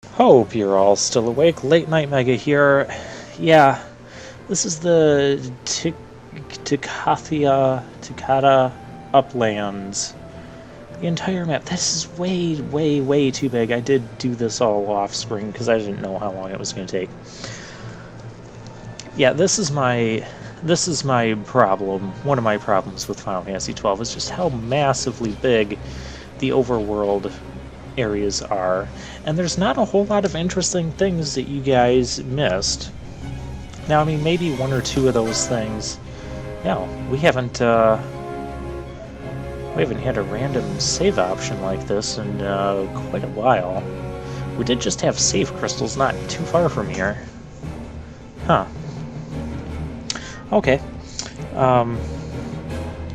Hope you're all still awake. Late Night Mega here. Yeah, this is the Takata Uplands. The entire map. This is way, way, way too big. I did do this all off screen because I didn't know how long it was going to take. Yeah, this is my problem. One of my problems with Final Fantasy XII is just how massively big the overworld areas are, and there's not a whole lot of interesting things that you guys missed. Now, I mean, maybe one or two of those things. No, we haven't had a random save option like this in quite a while. We did just have save crystals not too far from here. Huh. Okay. A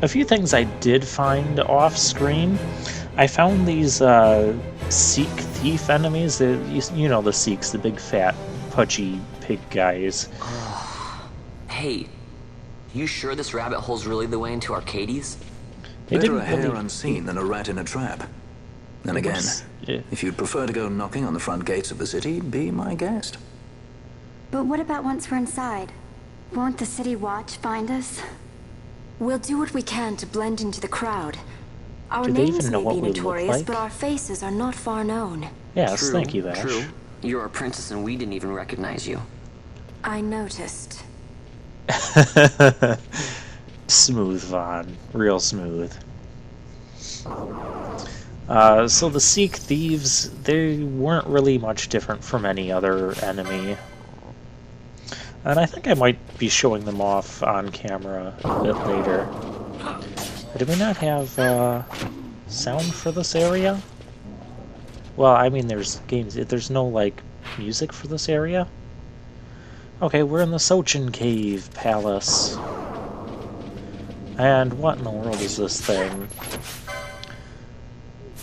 few things I did find off screen. I found these Sikh thief enemies. You know the Sikhs, the big fat pudgy pig guys. Hey, you sure this rabbit hole's really the way into Arcades? Better a hare unseen than a rat in a trap. And again, if you'd prefer to go knocking on the front gates of the city, be my guest. But what about once we're inside? Won't the city watch find us? We'll do what we can to blend into the crowd. Our names may be notorious, but our faces are not far known. Yes, true, thank you, Ash. True. You're a princess and we didn't even recognize you. I noticed. Smooth, Vaughn. Real smooth. So the Sikh thieves, they weren't really much different from any other enemy. And I think I might be showing them off on camera a bit later. Do we not have sound for this area? Well, I mean, there's games. There's no, like, music for this area? Okay, we're in the Sochin Cave Palace. And what in the world is this thing?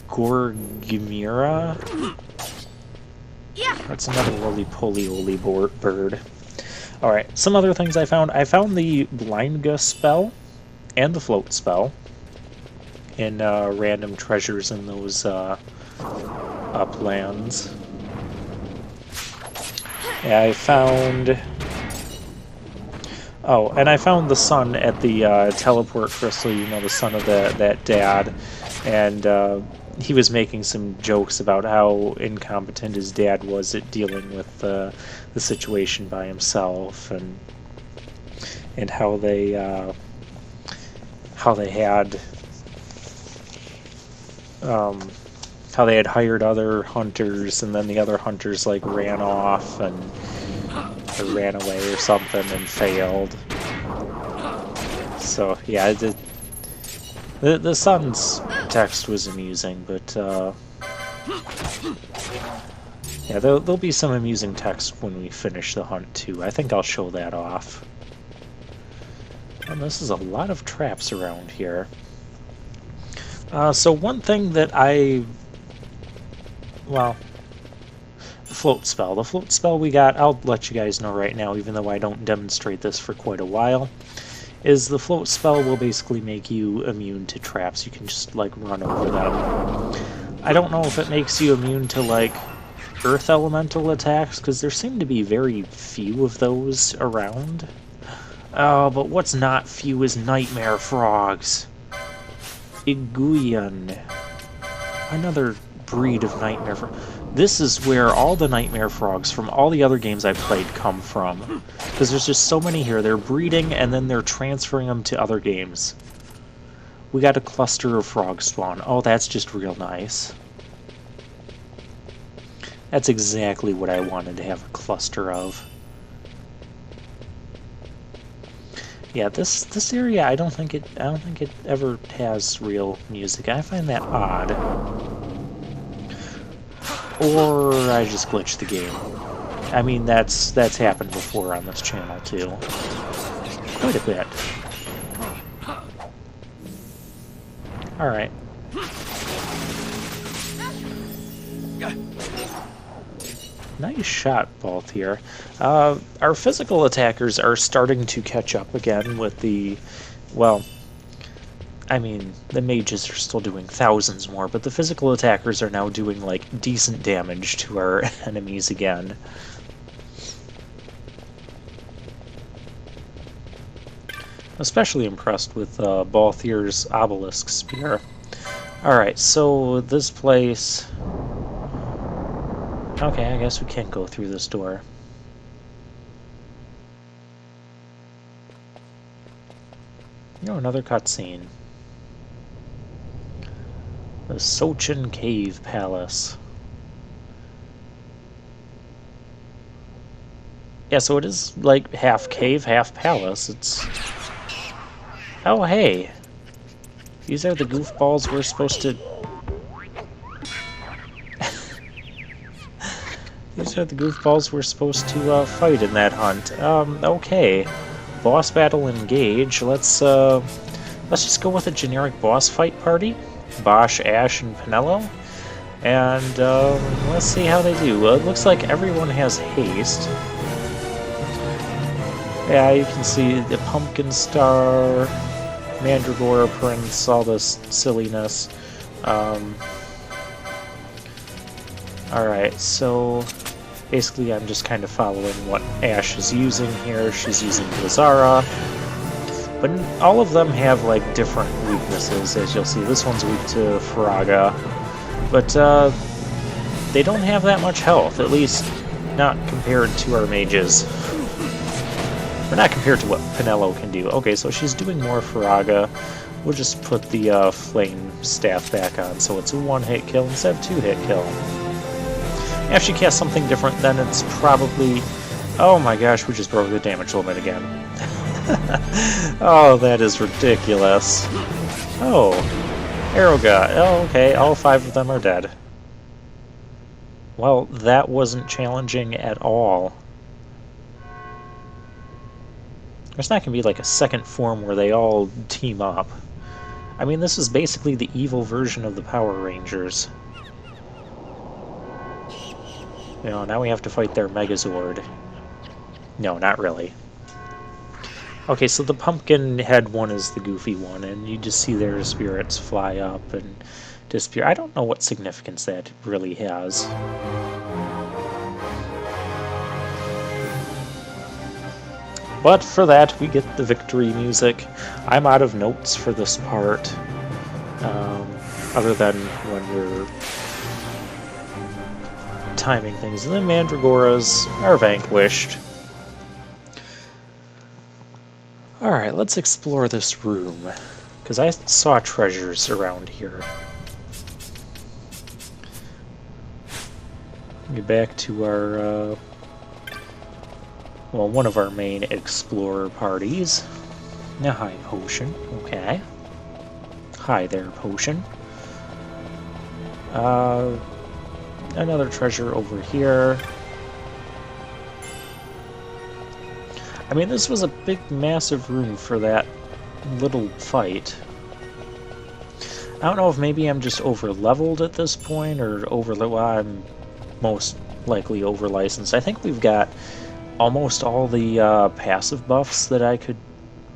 Gorgimira? Yeah. That's another roly-poly-oly bird. Alright, some other things I found. I found the Blindga spell and the float spell in random treasures in those uplands. Yeah, I found... Oh, and I found the son at the teleport crystal, you know, the son of that dad, and he was making some jokes about how incompetent his dad was at dealing with the situation by himself, and how they had hired other hunters, and then the other hunters like ran off or ran away or something and failed. So yeah, the son's text was amusing, but yeah, there'll be some amusing text when we finish the hunt too. I think I'll show that off. And this is a lot of traps around here. So one thing that well, the float spell. The float spell we got, I'll let you guys know right now, even though I don't demonstrate this for quite a while, is the float spell will basically make you immune to traps. You can just, like, run over them. I don't know if it makes you immune to, like, earth elemental attacks, because there seem to be very few of those around. Oh, but what's not few is nightmare frogs. Iguian. Another breed of nightmare frog. This is where all the nightmare frogs from all the other games I've played come from. Because there's just so many here. They're breeding and then they're transferring them to other games. We got a cluster of frog spawn. Oh, that's just real nice. That's exactly what I wanted to have a cluster of. Yeah, this area I don't think it ever has real music. I find that odd. Or I just glitched the game. I mean, that's happened before on this channel too. Quite a bit. Alright. Nice shot, both here. Our physical attackers are starting to catch up again with the... Well, I mean, the mages are still doing thousands more, but the physical attackers are now doing, like, decent damage to our enemies again. Especially impressed with Balthier's obelisk spear. Alright, so this place... Okay, I guess we can't go through this door. Oh, another cutscene. The Sochin Cave Palace. Yeah, so it is like half cave, half palace. It's... Oh, hey! These are the goofballs we're supposed to... These are the goofballs we're supposed to fight in that hunt. Okay. Boss battle engage. Let's just go with a generic boss fight party. Bosch, Ash, and Pinello. And let's see how they do. Well, it looks like everyone has haste. Yeah, you can see the Pumpkin Star, Mandragora Prince, all this silliness. Alright, so basically I'm just kind of following what Ash is using here. She's using Blazara. But all of them have, like, different weaknesses, as you'll see. This one's weak to Faraga. But, they don't have that much health, at least not compared to our mages. Or not compared to what Pinello can do. Okay, so she's doing more Faraga. We'll just put the, flame staff back on, so it's a one-hit kill instead of two-hit kill. If she casts something different, then it's probably... Oh my gosh, we just broke the damage limit again. Oh, that is ridiculous. Oh, Arrow God. Oh, okay, all 5 of them are dead. Well, that wasn't challenging at all. There's not going to be like a second form where they all team up. I mean, this is basically the evil version of the Power Rangers. You know, now we have to fight their Megazord. No, not really. Okay, so the pumpkin head one is the goofy one, and you just see their spirits fly up and disappear. I don't know what significance that really has. But for that, we get the victory music. I'm out of notes for this part, other than when we're timing things. And the Mandragoras are vanquished. Alright, let's explore this room, because I saw treasures around here. Get back to our, well, one of our main explorer parties. Now, hi, Potion. Okay. Hi there, Potion. Another treasure over here. I mean, this was a big, massive room for that little fight. I don't know if maybe I'm just over-leveled at this point, or well, I'm most likely over-licensed. I think we've got almost all the passive buffs that I could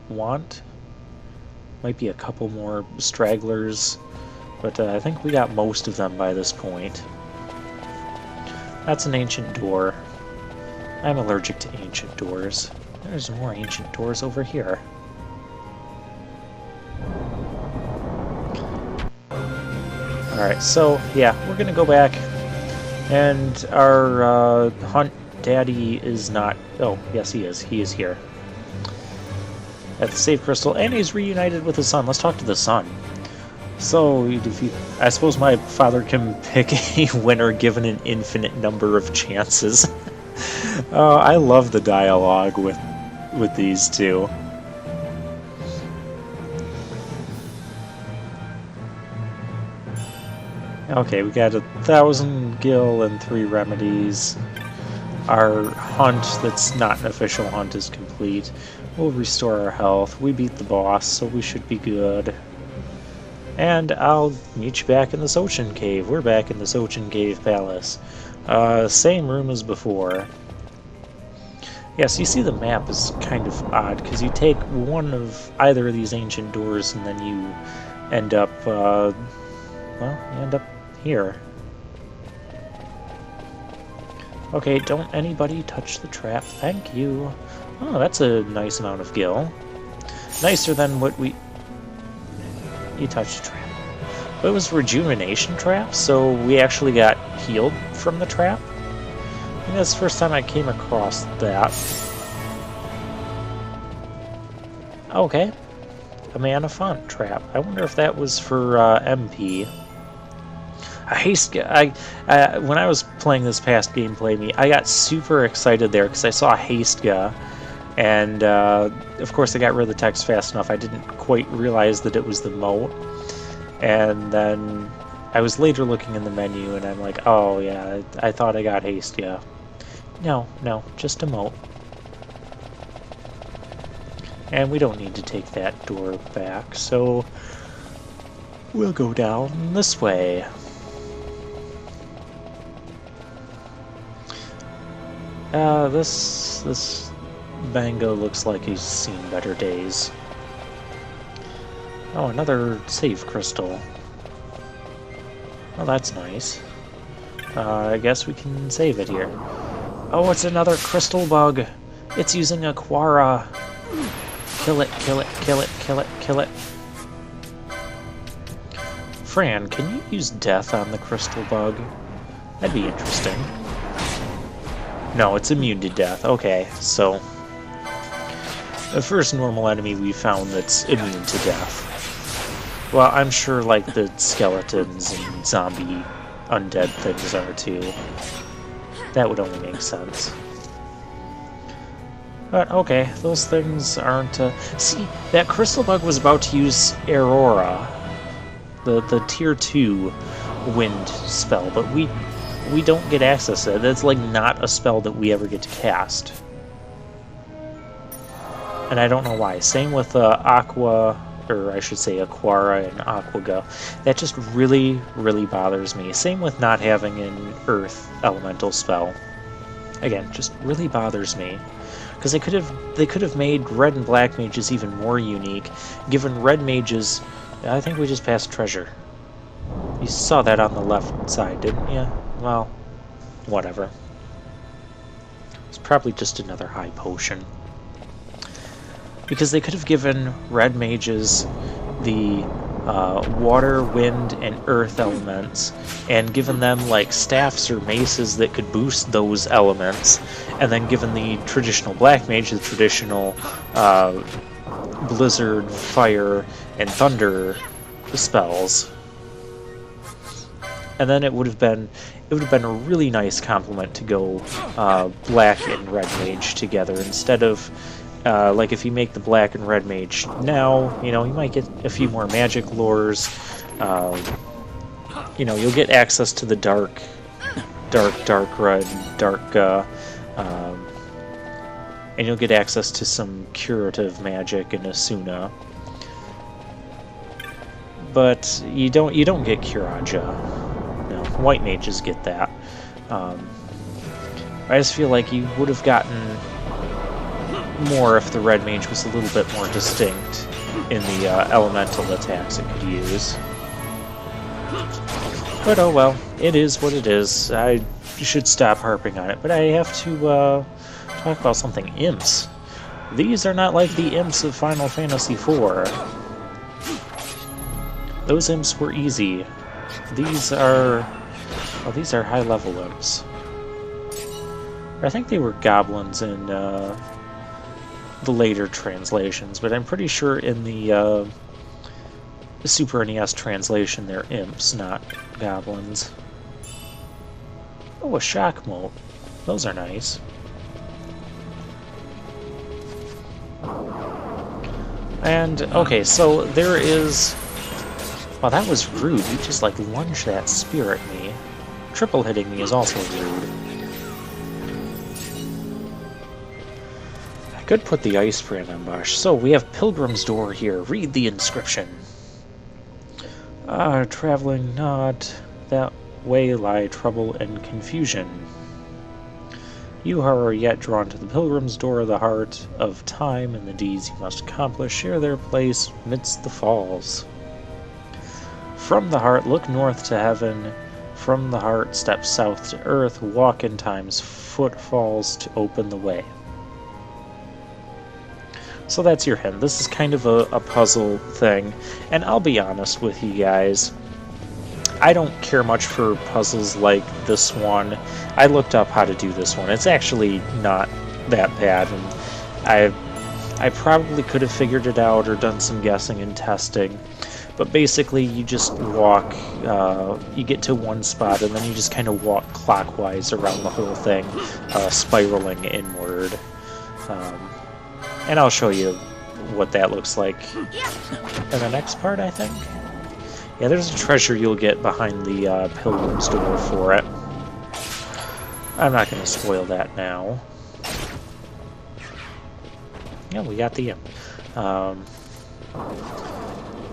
want. Might be a couple more stragglers, but I think we got most of them by this point. That's an ancient door. I'm allergic to ancient doors. There's more ancient doors over here. Alright, so, yeah, we're gonna go back, and our hunt daddy is not... Oh, yes he is. He is here. At the save crystal, and he's reunited with his son. Let's talk to the son. So, if you, I suppose my father can pick a winner given an infinite number of chances. I love the dialogue with these two. Okay, we got 1,000 gil and 3 remedies. Our hunt that's not an official hunt is complete. We'll restore our health. We beat the boss, so we should be good. And I'll meet you back in the Sochin Cave. We're back in the Sochin Cave Palace. Same room as before. Yeah, so you see the map is kind of odd, because you take one of either of these ancient doors and then you end up, well, you end up here. Okay, don't anybody touch the trap, thank you. Oh, that's a nice amount of gil. Nicer than what we... You touched the trap. But it was rejuvenation trap, so we actually got healed from the trap. I think that's the first time I came across that. Okay. A mana font trap. I wonder if that was for MP. When I was playing this past gameplay, I got super excited there because I saw Hastega, and of course I got rid of the text fast enough. I didn't quite realize that it was the moat, and then I was later looking in the menu, and I'm like, oh yeah, I thought I got Hastega. No, just a moat. And we don't need to take that door back, so we'll go down this way. This Bango looks like he's seen better days. Oh, another save crystal. Well, that's nice. I guess we can save it here. Oh, it's another crystal bug! It's using a Quara! Kill it, kill it, kill it, kill it, kill it. Fran, can you use death on the crystal bug? That'd be interesting. No, it's immune to death. Okay, so the first normal enemy we found that's immune to death. Well, I'm sure like the skeletons and zombie undead things are too. That would only make sense. But okay, those things aren't... See, that crystal bug was about to use Aurora, the tier 2 wind spell, but we don't get access to it. That's like not a spell that we ever get to cast. And I don't know why. Same with Aqua, or I should say Aquara and Aquaga. That just really, really bothers me. Same with not having an Earth elemental spell. Again, just really bothers me. Because they could have made red and black mages even more unique, given red mages... I think we just passed treasure. You saw that on the left side, didn't you? Well, whatever. It's probably just another high potion. Because they could have given red mages the water, wind, and earth elements, and given them like staffs or maces that could boost those elements, and then given the traditional black mage the traditional blizzard, fire, and thunder spells. And then it would have been a really nice complement to go black and red mage together instead of like if you make the black and red mage now, you know, you might get a few more magic lures. You know, you'll get access to the dark red, and you'll get access to some curative magic in Asuna. But you don't get Curaja. No, white mages get that. I just feel like you would have gotten more if the red mage was a little bit more distinct in the elemental attacks it could use. But oh well, it is what it is. I should stop harping on it, but I have to talk about something. Imps. These are not like the imps of Final Fantasy IV. Those imps were easy. These are... well, these are high-level imps. I think they were goblins in the later translations, but I'm pretty sure in the Super NES translation they're imps, not goblins. Oh, a shock mote. Those are nice. And, okay, so there is... Wow, that was rude. You just, like, lunged that spear at me. Triple hitting me is also rude. I could put the ice brand ambush. So, we have Pilgrim's Door here. Read the inscription. Traveling not that way lie trouble and confusion. You are yet drawn to the pilgrim's door, the heart of time, and the deeds you must accomplish share their place amidst the falls. From the heart, look north to heaven. From the heart, step south to earth. Walk in time's footfalls to open the way. So that's your hint. This is kind of a puzzle thing, and I'll be honest with you guys, I don't care much for puzzles like this one. I looked up how to do this one. It's actually not that bad, and I probably could have figured it out or done some guessing and testing. But basically, you just walk, you get to one spot, and then you just kind of walk clockwise around the whole thing, spiraling inward. And I'll show you what that looks like in the next part, I think. Yeah, there's a treasure you'll get behind the pilgrim's door for it. I'm not going to spoil that now. Yeah, we got the imp.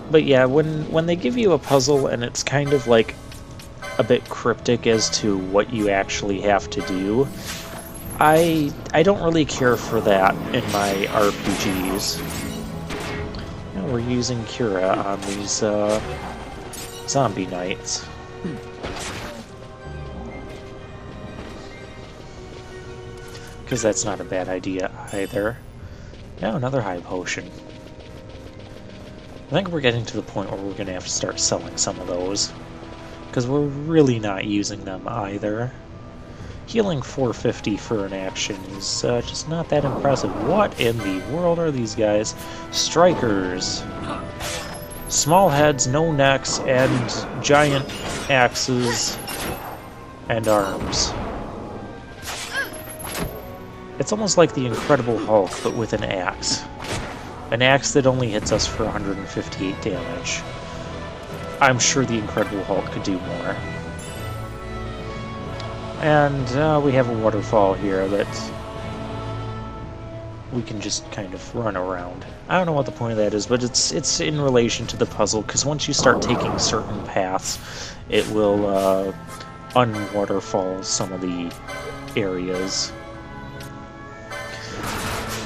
But yeah, when they give you a puzzle and it's kind of like a bit cryptic as to what you actually have to do, I don't really care for that in my RPGs. You know, we're using Cura on these zombie knights. Because that's not a bad idea either. Now another high potion. I think we're getting to the point where we're going to have to start selling some of those. Because we're really not using them either. Healing 450 for an action is just not that impressive. What in the world are these guys? Strikers. Small heads, no necks, and giant axes and arms. It's almost like the Incredible Hulk, but with an axe. An axe that only hits us for 158 damage. I'm sure the Incredible Hulk could do more. And we have a waterfall here that we can just kind of run around. I don't know what the point of that is, but it's in relation to the puzzle, because once you start taking certain paths, it will unwaterfall some of the areas.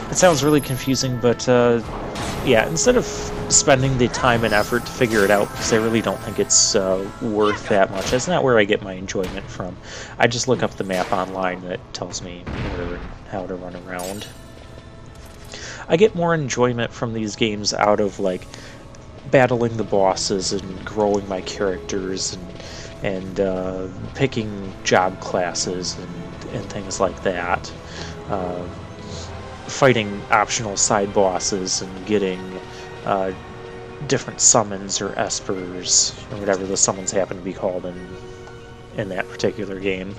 It sounds really confusing, but yeah, instead of spending the time and effort to figure it out, because I really don't think it's worth that much. That's not where I get my enjoyment from. I just look up the map online that tells me where and how to run around. I get more enjoyment from these games out of, like, battling the bosses and growing my characters and picking job classes and things like that. Fighting optional side bosses and getting different summons or espers or whatever the summons happen to be called in that particular game,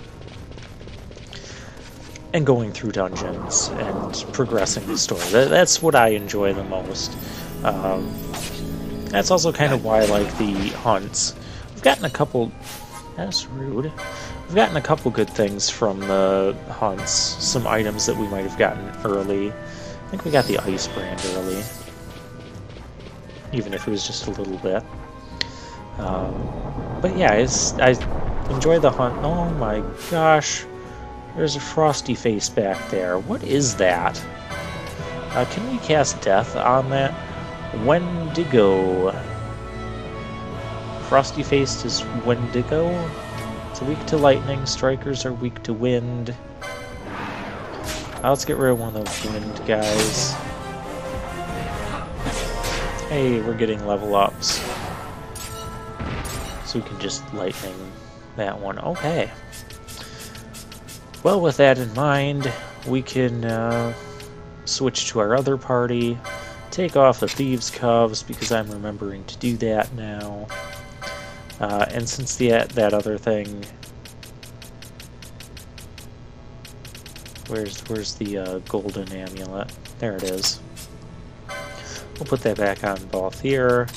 and going through dungeons and progressing the story. That's what I enjoy the most. That's also kind of why I like the hunts. We've gotten a couple... That's rude. We've gotten a couple good things from the hunts. Some items that we might have gotten early. I think we got the ice brand early. Even if it was just a little bit. But yeah, I enjoy the hunt. Oh my gosh. There's a frosty face back there. What is that? Can we cast death on that? Wendigo. Frosty faced is Wendigo. It's weak to lightning. Strikers are weak to wind. Let's get rid of one of those wind guys. Hey, we're getting level ups. So we can just lightning that one. Okay. Well, with that in mind, we can switch to our other party, take off the Thieves' Coves, because I'm remembering to do that now. And since that other thing... Where's the golden amulet? There it is. We'll put that back on Balthier.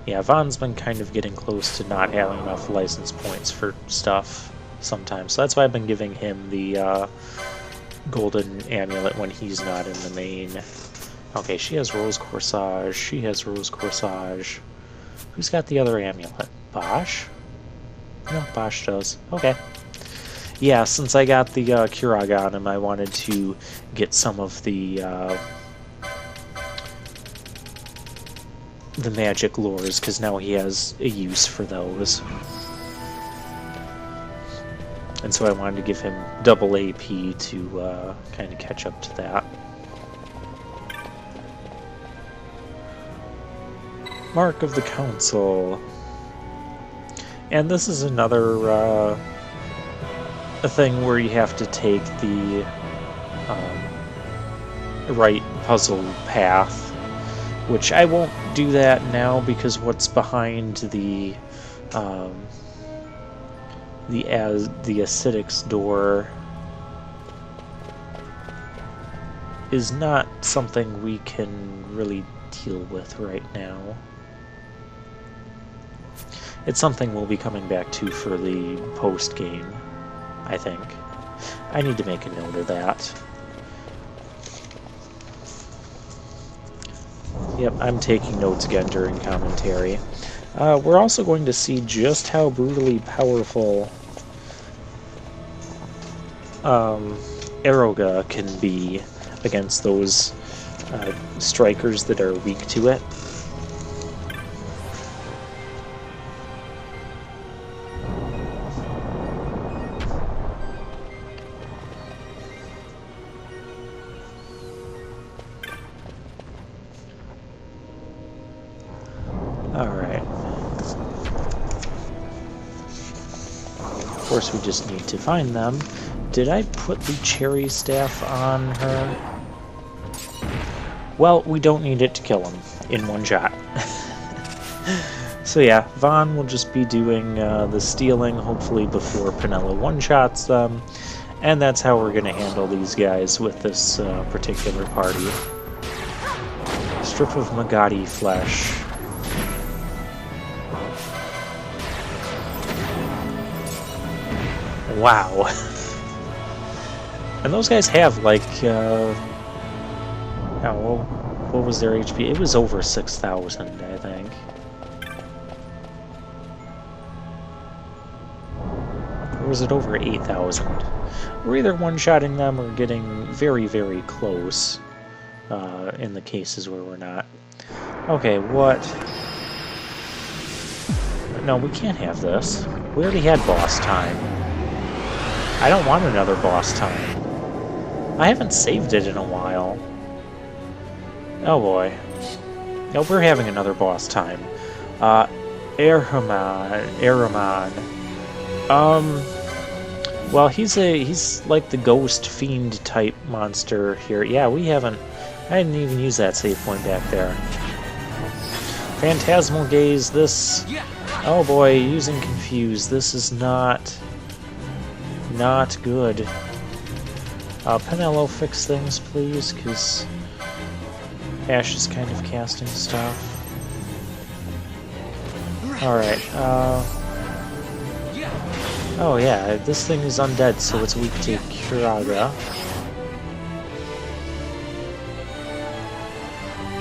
Yeah, Vaughn's been kind of getting close to not having enough license points for stuff sometimes. So that's why I've been giving him the golden amulet when he's not in the main. Okay, she has Rose Corsage. She has Rose Corsage. Who's got the other amulet? Bosch? No, Bosch does. Okay. yeah, since I got the Kurag on him, I wanted to get some of the magic lures, because now he has a use for those. And so I wanted to give him double AP to kind of catch up to that. Mark of the Council. And this is another a thing where you have to take the right puzzle path, which I won't do that now because what's behind the acidics door is not something we can really deal with right now. It's something we'll be coming back to for the post-game, I think. I need to make a note of that. Yep, I'm taking notes again during commentary. We're also going to see just how brutally powerful Aeroga can be against those strikers that are weak to it. Of course, we just need to find them. Did I put the cherry staff on her? Well, we don't need it to kill him in one shot. So yeah, Vaughn will just be doing the stealing, hopefully before Penelo one-shots them. And that's how we're going to handle these guys with this particular party. Strip of Magadi flesh. Wow. And those guys have, like, what was their HP? It was over 6,000, I think. Or was it over 8,000? We're either one-shotting them or getting very, very close, in the cases where we're not. Okay, what? No, we can't have this. We already had boss time. I don't want another boss time. I haven't saved it in a while. Oh boy. No, we're having another boss time. Ahriman. Well, he's like the ghost fiend type monster here. Yeah, I didn't even use that save point back there. Phantasmal Gaze, this... Oh boy, using Confuse. This is not good. Penelo, fix things, please, because Ash is kind of casting stuff. Alright, oh yeah, this thing is undead, so it's weak to Kuraga.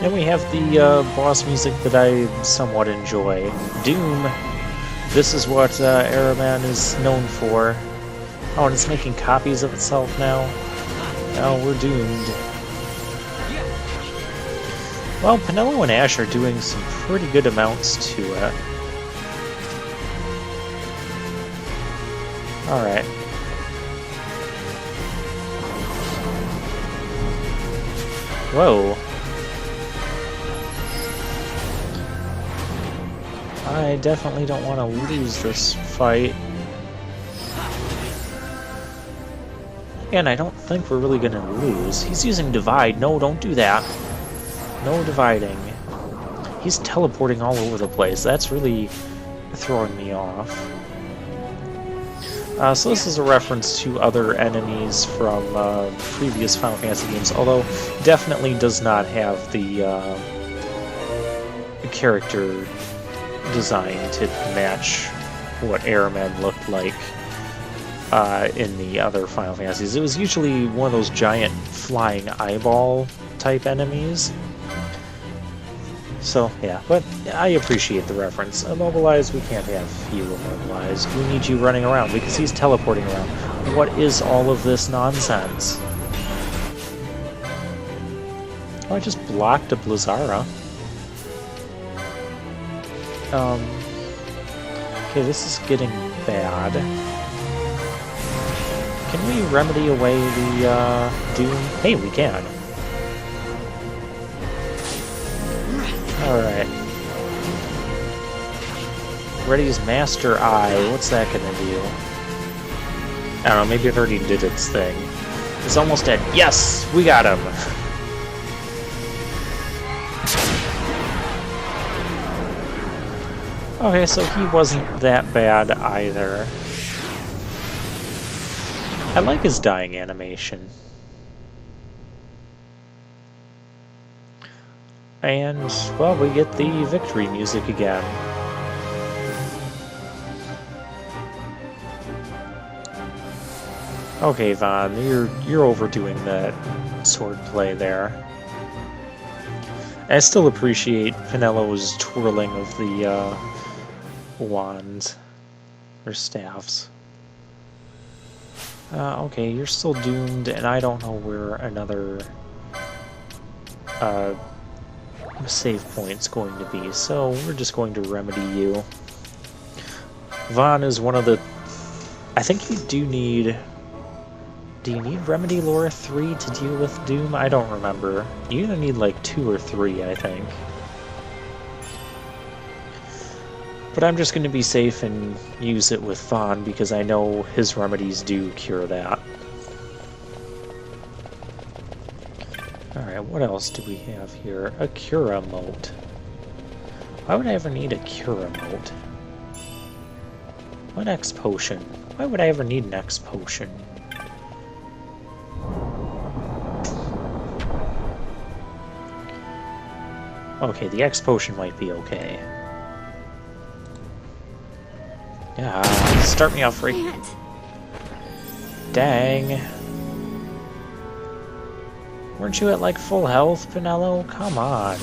Then we have the boss music that I somewhat enjoy. Doom! This is what Ahriman is known for. Oh, and it's making copies of itself now? Oh, we're doomed. Well, Penelo and Ash are doing some pretty good amounts to it. Alright. Whoa. I definitely don't want to lose this fight. And I don't think we're really going to lose. He's using Divide. No, don't do that. No dividing. He's teleporting all over the place. That's really throwing me off. So this is a reference to other enemies from previous Final Fantasy games, although definitely does not have the character design to match what Ahriman looked like in the other Final Fantasies. It was usually one of those giant flying eyeball type enemies. So, yeah, but I appreciate the reference. Immobilized, we can't have you immobilized. We need you running around because he's teleporting around. What is all of this nonsense? Oh, I just blocked a Blizzara. Okay, this is getting bad. Can we remedy away the, Doom? Hey, we can. Alright. Ready's Master Eye. What's that gonna do? I don't know, maybe it already did its thing. It's almost dead. Yes! We got him! Okay, so he wasn't that bad either. I like his dying animation. And, well, we get the victory music again. Okay, Vaughn, you're overdoing that sword play there. I still appreciate Penello's twirling of the wands or staffs. Okay, you're still doomed, and I don't know where another save point's going to be, so we're just going to remedy you. Vaughn is one of the... I think you do need... Do you need Remedy Lore 3 to deal with Doom? I don't remember. You're gonna need like 2 or 3, I think. But I'm just gonna be safe and use it with Vaughn because I know his remedies do cure that. Alright, what else do we have here? A Cura mote. Why would I ever need a Cura mote? What X potion? Why would I ever need an X potion? Okay, the X potion might be okay. Yeah, start me off right. Dang. Weren't you at like full health, Penello? Come on.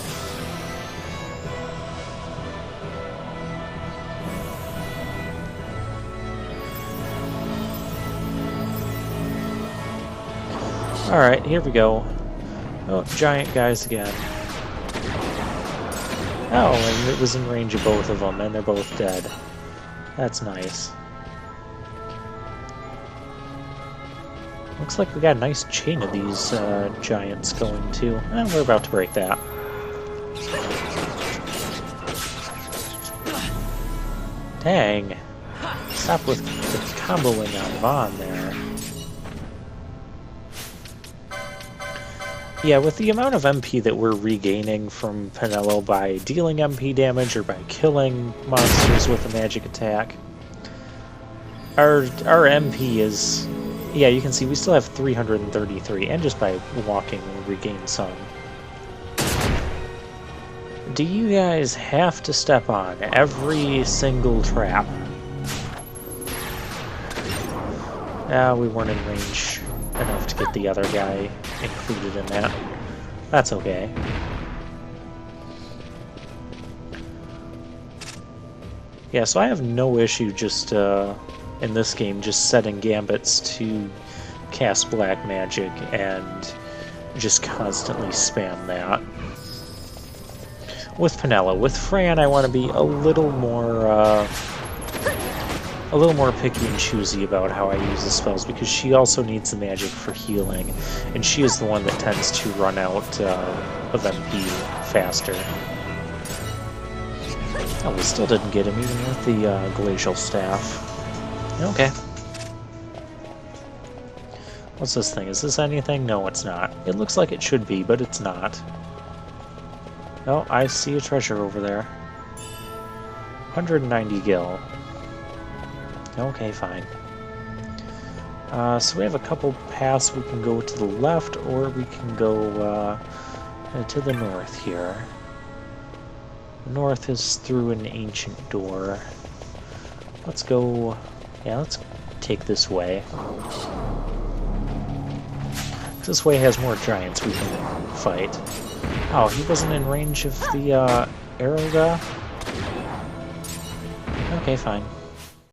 Alright, here we go. Oh, giant guys again. Oh, and it was in range of both of them, and they're both dead. That's nice. Looks like we got a nice chain of these giants going too. And we're about to break that. Dang. Stop with the comboing on Vaughn there. Yeah, with the amount of MP that we're regaining from Penello by dealing MP damage or by killing monsters with a magic attack, our MP is... Yeah, you can see we still have 333, and just by walking we regain some. Do you guys have to step on every single trap? We weren't in range enough to get the other guy included in that. That's okay. Yeah, so I have no issue just, in this game, just setting gambits to cast black magic and just constantly spam that. With Penello. With Fran, I want to be a little more picky and choosy about how I use the spells, because she also needs the magic for healing, and she is the one that tends to run out of MP faster. Oh, we still didn't get him, even with the glacial staff. Okay. What's this thing? Is this anything? No, it's not. It looks like it should be, but it's not. Oh, I see a treasure over there. 190 gil. Okay, fine. So we have a couple paths. We can go to the left, or we can go to the north here. North is through an ancient door. Let's go... Yeah, let's take this way. This way has more giants we can fight. Oh, he wasn't in range of the arrow guy? Okay, fine.